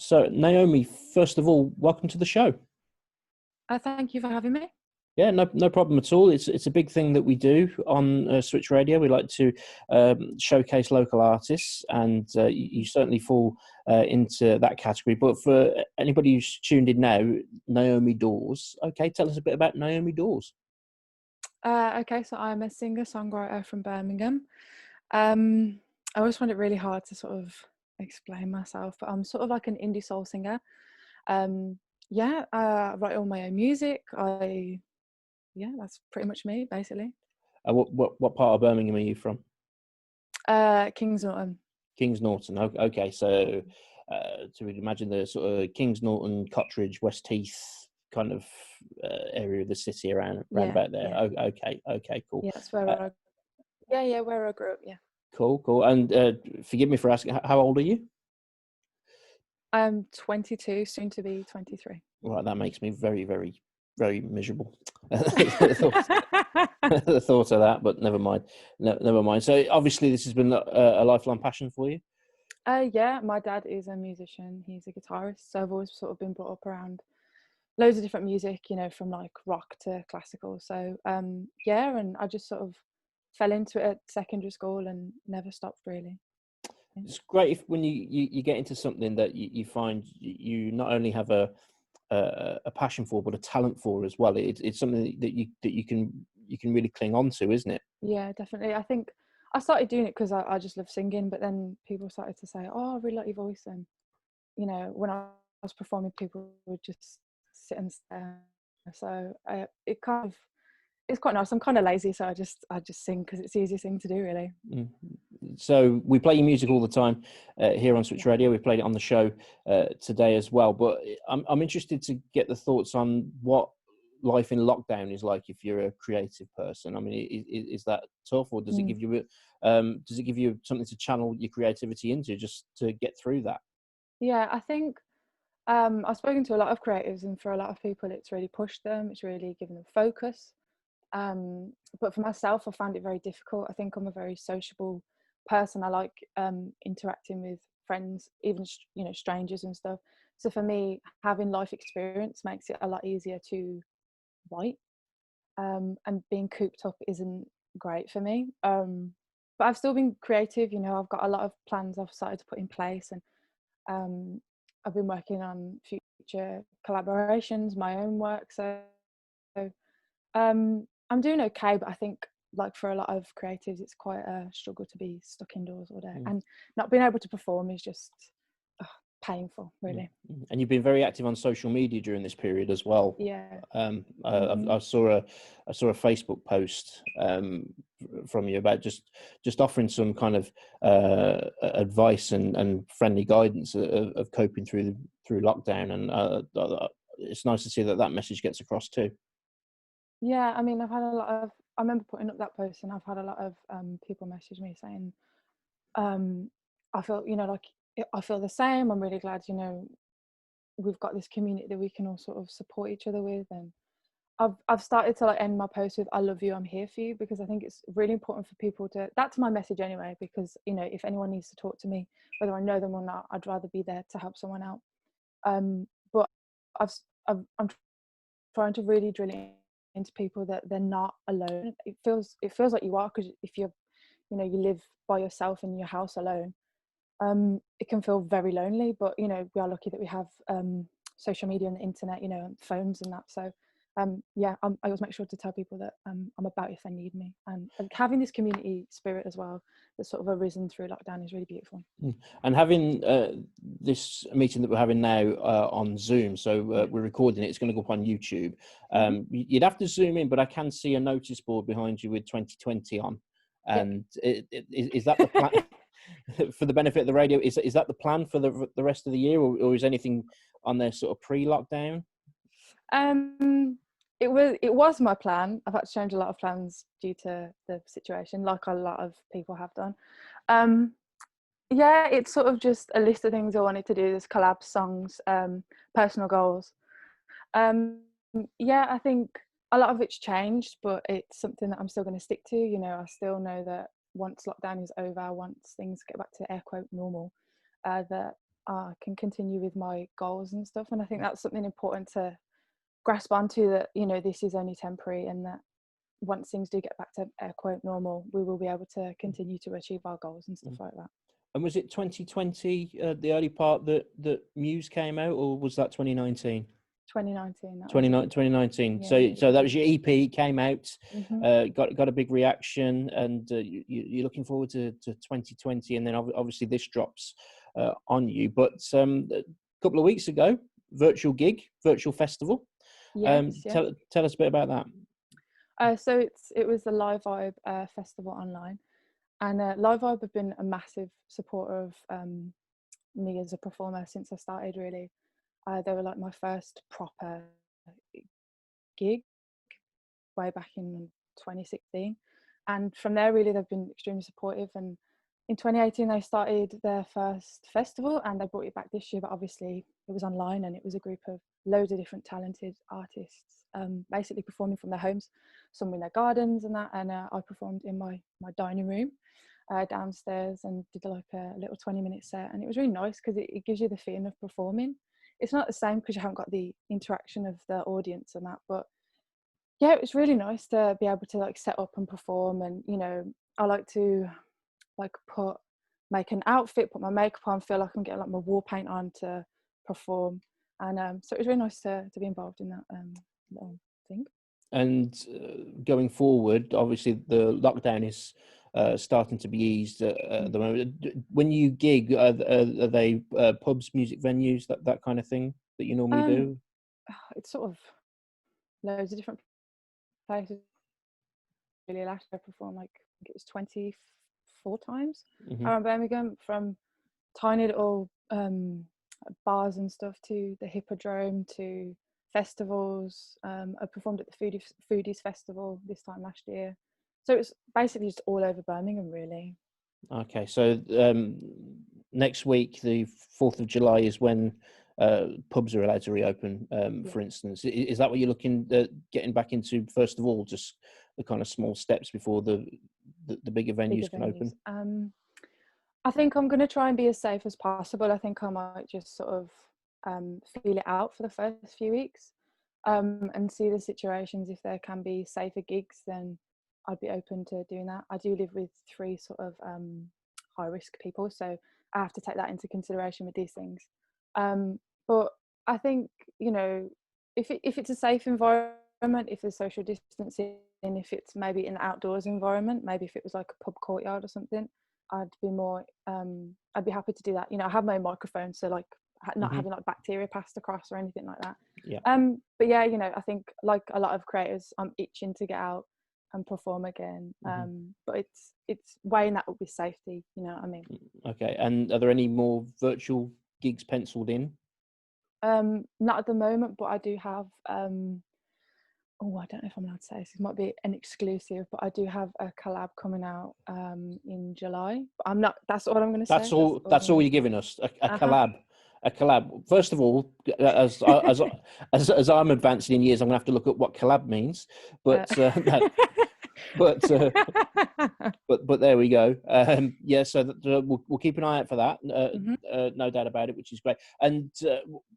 So, Naomi, first of all, welcome to the show. Thank you for having me. Yeah, no problem at all. It's a big thing that we do on Switch Radio. We like to showcase local artists, and you certainly fall into that category. But for anybody who's tuned in now, Naomi Dawes. Okay, tell us a bit about Naomi Dawes. Okay, so I'm a singer-songwriter from Birmingham. I always find it really hard to sort of explain myself, but I'm sort of like an indie soul singer. I write all my own music. That's pretty much me, basically. What part of Birmingham are you from? Kings Norton. Kings Norton. Okay, so we'd imagine the sort of Kings Norton, Cottridge, West Heath kind of area of the city around about there. Yeah. Okay, cool. Yeah, that's where where I grew up. Yeah. Cool. And forgive me for asking, how old are you? I'm 22, soon to be 23. Right, that makes me very, very, very miserable. The thought of that, but never mind. Never mind. So obviously, this has been a lifelong passion for you. Yeah, my dad is a musician. He's a guitarist, so I've always sort of been brought up around loads of different music, from like rock to classical. So and I just sort of fell into it at secondary school and never stopped really. It's great if when you get into something that you find you not only have a passion for, but a talent for as well. It's something that you can really cling on to, isn't it? Yeah, definitely. I think I started doing it because I just love singing, but then people started to say, "Oh, I really like your voice," and when I was performing, people would just sit and stare. So it's quite nice. I'm kind of lazy, so I just sing because it's the easiest thing to do, really. So we play your music all the time here on Switch Radio. We played it on the show today as well. But I'm interested to get the thoughts on what life in lockdown is like if you're a creative person. I mean, is that tough, or does it give you something to channel your creativity into just to get through that? Yeah, I think I've spoken to a lot of creatives, and for a lot of people, it's really pushed them. It's really given them focus. But for myself, I found it very difficult. I think I'm a very sociable person. I like interacting with friends, even strangers and stuff. So for me, having life experience makes it a lot easier to write. And being cooped up isn't great for me. But I've still been creative. I've got a lot of plans I've started to put in place, and I've been working on future collaborations, my own work. So I'm doing okay, but I think like for a lot of creatives, it's quite a struggle to be stuck indoors all day, and not being able to perform is just painful, really. And you've been very active on social media during this period as well. Yeah. I saw a Facebook post from you about just offering some kind of advice and friendly guidance of coping through lockdown, and it's nice to see that message gets across too. Yeah, I mean, I remember putting up that post, and I've had a lot of people message me saying, I feel, I feel the same. I'm really glad, we've got this community that we can all sort of support each other with. And I've started to like end my post with, "I love you, I'm here for you," because I think it's really important for people that's my message anyway, because, if anyone needs to talk to me, whether I know them or not, I'd rather be there to help someone out. But I'm trying to really drill it into people that they're not alone. It feels like you are, because if you live by yourself in your house alone, it can feel very lonely. But we are lucky that we have social media and the internet, and phones and that. So I always make sure to tell people that I'm about if they need me, and having this community spirit as well that's sort of arisen through lockdown is really beautiful. And having this meeting that we're having now on Zoom, so we're recording it, it's going to go up on YouTube. You'd have to zoom in, but I can see a notice board behind you with 2020 on. And is that the plan? For the benefit of the radio, is that the plan for the rest of the year, or is anything on there sort of pre-lockdown? It was my plan. I've had to change a lot of plans due to the situation, like a lot of people have done. It's sort of just a list of things I wanted to do. There's collabs, songs, personal goals. I think a lot of it's changed, but it's something that I'm still going to stick to. I still know that once lockdown is over, once things get back to air quote normal, that I can continue with my goals and stuff. And I think that's something important to grasp onto, that, you know, this is only temporary, and that once things do get back to air quote normal, we will be able to continue to achieve our goals and stuff like that. And was it 2020, the early part that Muse came out, or was that 2019? 2019. 2019. Yeah. So that was your EP, came out, Mm-hmm. got a big reaction, and you're looking forward to 2020, and then obviously this drops on you. But a couple of weeks ago, virtual festival. Yes, yeah. Tell us a bit about that. So it was the Live Vibe festival online, and Live Vibe have been a massive supporter of me as a performer since I started. Really, they were like my first proper gig way back in 2016, and from there really they've been extremely supportive. And in 2018 they started their first festival, and they brought it back this year, but obviously it was online, and it was a group of loads of different talented artists, basically performing from their homes, some in their gardens and that. And I performed in my dining room downstairs, and did like a little 20-minute set, and it was really nice because it gives you the feeling of performing. It's not the same because you haven't got the interaction of the audience and that, but yeah, it was really nice to be able to like set up and perform. And you know, I like to like make an outfit, put my makeup on, feel like I'm getting like my war paint on to perform. And so it was really nice to be involved in that little thing. And going forward, obviously the lockdown is starting to be eased at the moment. When you gig, are they pubs, music venues, that kind of thing that you normally do? It's sort of loads of different places. Really, last year I performed like, I think it was 24 times around Birmingham, from tiny little bars and stuff to the Hippodrome to festivals. I performed at the Foodies Festival this time last year, so it's basically just all over Birmingham really. Okay, so next week, the 4th of July, is when pubs are allowed to reopen, for instance. Is that what you're looking at getting back into, first of all, just the kind of small steps before the bigger venues can open? I think I'm going to try and be as safe as possible. I think I might just sort of feel it out for the first few weeks, and see the situations. If there can be safer gigs, then I'd be open to doing that. I do live with 3 sort of high risk people, so I have to take that into consideration with these things. But I think, you know, if it's a safe environment, if there's social distancing, if it's maybe an outdoors environment, maybe if it was like a pub courtyard or something, I'd be happy to do that. You know, I have my own microphone, so like not having like bacteria passed across or anything like that. Yeah. But yeah, you know, I think like a lot of creators, I'm itching to get out and perform again. But it's weighing that up with safety, you know what I mean? Okay. And are there any more virtual gigs penciled in? Not at the moment, but I do have I don't know if I'm allowed to say this. It might be an exclusive, but I do have a collab coming out in July. But I'm not. That's all I'm going to say. That's all you're giving us. A collab. A collab. First of all, as I'm advancing in years, I'm going to have to look at what collab means. But but there we go. Yeah, so we'll keep an eye out for that. No doubt about it, which is great. And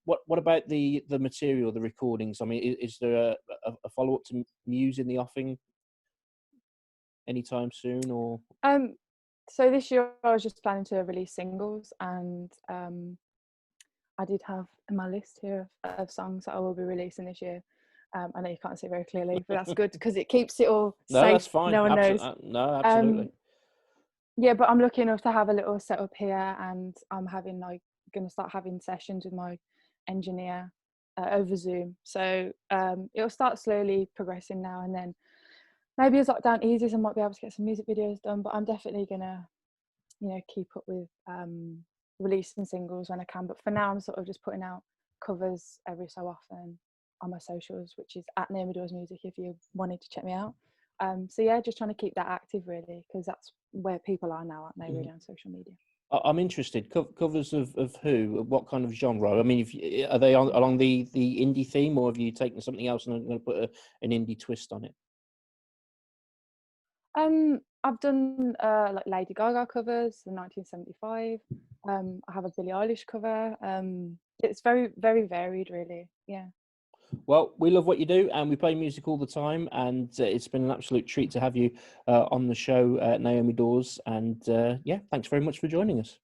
what about the material, the recordings? I mean, is there a follow up to Muse in the offing anytime soon, or? So this year I was just planning to release singles, and I did have in my list here of songs that I will be releasing this year. I know you can't see very clearly, but that's good because it keeps it all safe. No, that's fine. No one knows. No, absolutely. Yeah, but I'm lucky enough to have a little setup here, and I'm going to start having sessions with my engineer over Zoom. So it'll start slowly progressing now, and then maybe as lockdown eases, I might be able to get some music videos done. But I'm definitely gonna, you know, keep up with releasing singles when I can. But for now, I'm sort of just putting out covers every so often on my socials, which is at Naomi Dawes Music if you wanted to check me out. So yeah, just trying to keep that active really, because that's where people are now, aren't they, really, on social media. I'm interested. Covers of who? What kind of genre? I mean, are they along the indie theme, or have you taken something else and I'm going to put an indie twist on it? I've done like Lady Gaga covers, the 1975. I have a Billie Eilish cover. It's very, very varied, really. Yeah. Well, we love what you do, and we play music all the time, and it's been an absolute treat to have you on the show, Naomi Dawes. And yeah, thanks very much for joining us.